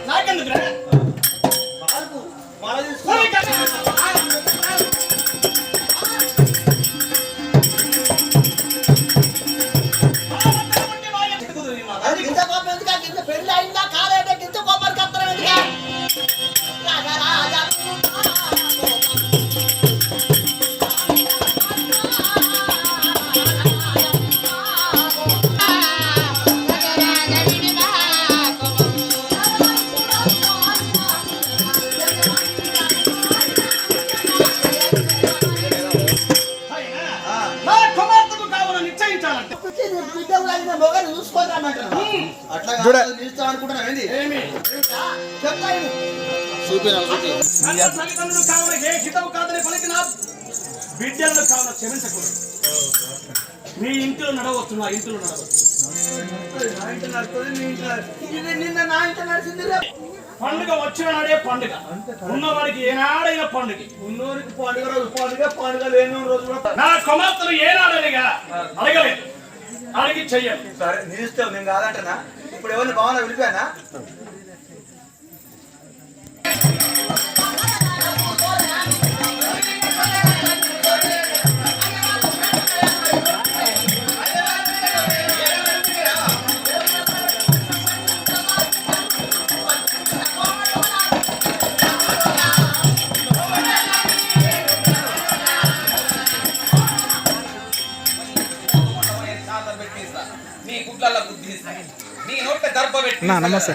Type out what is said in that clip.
నాకెందుకు పెళ్లి అయిందా కాలేట గింత కొబ్బరి కత్తరం ఎందుకు మొగలు చూసుకోవాలంటారు అట్లా నిలుస్తా అనుకుంటున్నావు ఏంది తల్లిదండ్రులు కావున ఏ హితవు కాదని పలికిన బిడ్డలను కావున క్షమించకూడదు. మీ ఇంట్లో నడవచ్చు, నా ఇంట్లో నడవచ్చు. నిన్న నా ఇంట్లో నడిచింది. పండుగ వచ్చిన నాడే పండుగ, ఉన్నవాడికి ఏనాడైనా పండుగ. ఉన్నోరికి పండుగ రోజు పండుగ, పండుగ లేని రోజు నా కుమార్తెను ఏనాడనిగా అడగలేదు, అడిగి చెయ్యాలి. సరే నిలుస్తావు, నేను కాదంటనా. ఇప్పుడు ఎవరిని బాగున్నా విడిపోయానా? నీ గుడ్ల బుద్ధి నీ నోట్ల దర్భ పెట్టి నమస్తే.